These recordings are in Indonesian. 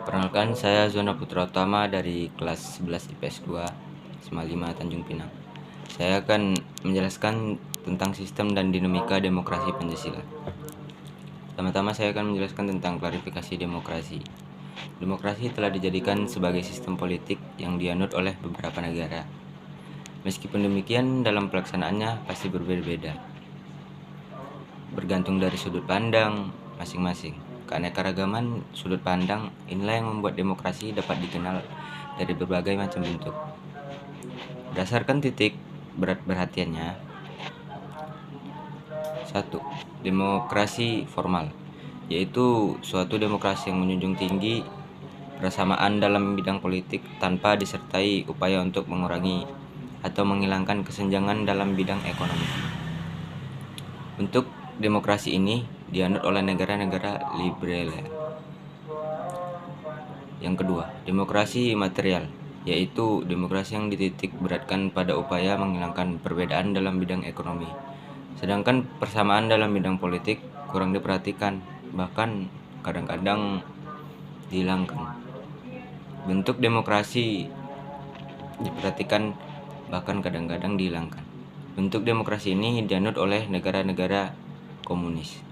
Perkenalkan, saya Zona Putra Utama dari kelas 11 IPS 2, SMA 5 Tanjung Pinang. Saya akan menjelaskan tentang sistem dan dinamika demokrasi Pancasila. Pertama-tama saya akan menjelaskan tentang klarifikasi demokrasi. Demokrasi telah dijadikan sebagai sistem politik yang dianut oleh beberapa negara. Meskipun demikian, dalam pelaksanaannya pasti berbeda-beda, bergantung dari sudut pandang masing-masing. Keanekaragaman sudut pandang inilah yang membuat demokrasi dapat dikenal dari berbagai macam bentuk. Berdasarkan titik berat perhatiannya, 1. Demokrasi formal, yaitu suatu demokrasi yang menjunjung tinggi persamaan dalam bidang politik tanpa disertai upaya untuk mengurangi atau menghilangkan kesenjangan dalam bidang ekonomi. Bentuk demokrasi ini dianut oleh negara-negara liberal. Yang kedua, demokrasi material, yaitu demokrasi yang dititik beratkan pada upaya menghilangkan perbedaan dalam bidang ekonomi. Sedangkan persamaan dalam bidang politik kurang diperhatikan, bahkan kadang-kadang dihilangkan. Bentuk demokrasi diperhatikan, bahkan kadang-kadang dihilangkan. Bentuk demokrasi ini dianut oleh negara-negara komunis.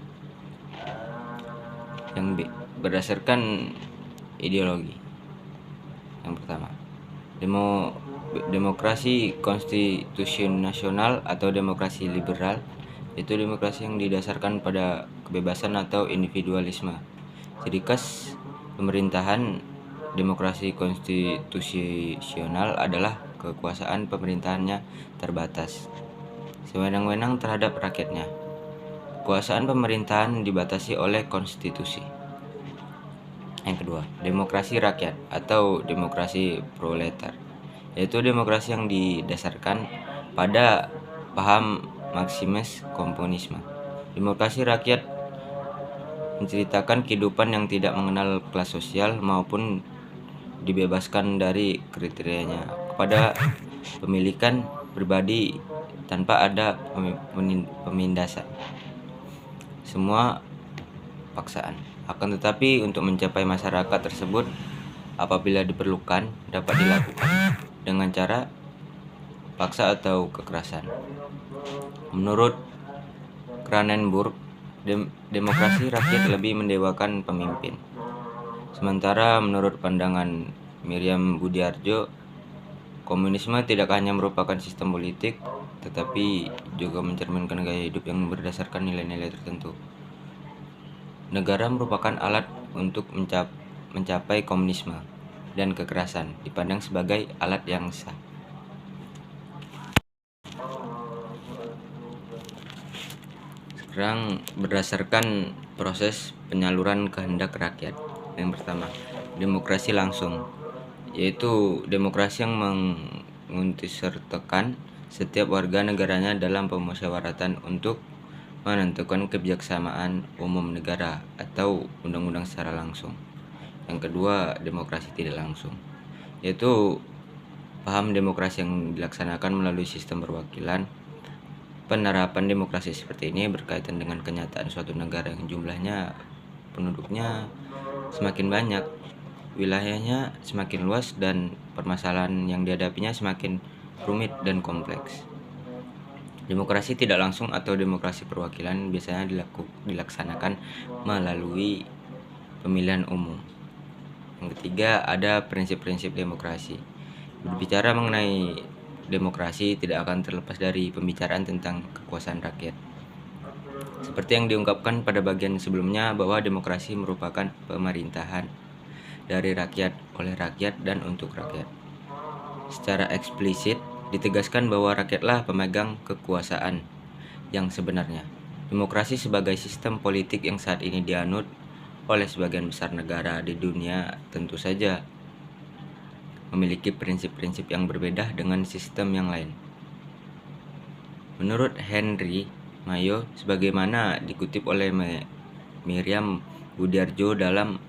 Yang B, berdasarkan ideologi. Yang pertama, demokrasi konstitusional atau demokrasi liberal, yaitu demokrasi yang didasarkan pada kebebasan atau individualisme. Ciri khas pemerintahan demokrasi konstitusional adalah kekuasaan pemerintahannya terbatas, sewenang-wenang terhadap rakyatnya. Kekuasaan pemerintahan dibatasi oleh konstitusi. Yang kedua, demokrasi rakyat atau demokrasi proletar, yaitu demokrasi yang didasarkan pada paham Marxisme komunisme. Demokrasi rakyat menceritakan kehidupan yang tidak mengenal kelas sosial maupun dibebaskan dari kriterianya kepada pemilikan pribadi tanpa ada pemindasan. Semua paksaan. Akan tetapi untuk mencapai masyarakat tersebut, apabila diperlukan, dapat dilakukan dengan cara paksa atau kekerasan. Menurut Cranenburg, demokrasi rakyat lebih mendewakan pemimpin. Sementara menurut pandangan Miriam Budiarjo, komunisme tidak hanya merupakan sistem politik, tetapi juga mencerminkan gaya hidup yang berdasarkan nilai-nilai tertentu. Negara merupakan alat untuk mencapai komunisme, dan kekerasan dipandang sebagai alat yang sah. Sekarang berdasarkan proses penyaluran kehendak rakyat. Yang pertama, demokrasi langsung, yaitu demokrasi yang mengikutsertakan setiap warga negaranya dalam pemusyawaratan untuk menentukan kebijaksanaan umum negara atau undang-undang secara langsung. Yang kedua, demokrasi tidak langsung, yaitu paham demokrasi yang dilaksanakan melalui sistem perwakilan. Penerapan demokrasi seperti ini berkaitan dengan kenyataan suatu negara yang jumlahnya penduduknya semakin banyak, wilayahnya semakin luas, dan permasalahan yang dihadapinya semakin rumit dan kompleks. Demokrasi tidak langsung atau demokrasi perwakilan biasanya dilaksanakan melalui pemilihan umum. Yang ketiga, ada prinsip-prinsip demokrasi. Berbicara mengenai demokrasi tidak akan terlepas dari pembicaraan tentang kekuasaan rakyat. Seperti yang diungkapkan pada bagian sebelumnya, bahwa demokrasi merupakan pemerintahan dari rakyat, oleh rakyat, dan untuk rakyat. Secara eksplisit ditegaskan bahwa rakyatlah pemegang kekuasaan yang sebenarnya. Demokrasi sebagai sistem politik yang saat ini dianut oleh sebagian besar negara di dunia tentu saja memiliki prinsip-prinsip yang berbeda dengan sistem yang lain. Menurut Henry Mayo, sebagaimana dikutip oleh Miriam Budiarjo dalam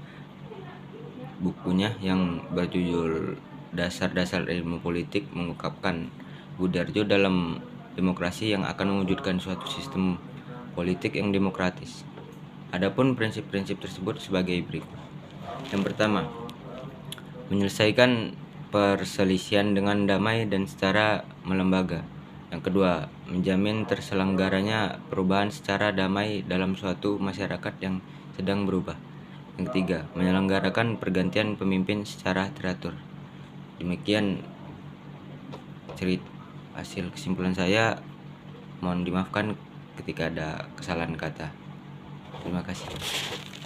bukunya yang berjudul Dasar-Dasar Ilmu Politik, mengungkapkan Budiarjo dalam demokrasi yang akan mewujudkan suatu sistem politik yang demokratis. Adapun prinsip-prinsip tersebut sebagai berikut. Yang pertama, menyelesaikan perselisihan dengan damai dan secara melembaga. Yang kedua, menjamin terselenggaranya perubahan secara damai dalam suatu masyarakat yang sedang berubah. Yang ketiga, menyelenggarakan pergantian pemimpin secara teratur. Demikian hasil kesimpulan saya. Mohon dimaafkan ketika ada kesalahan kata. Terima kasih.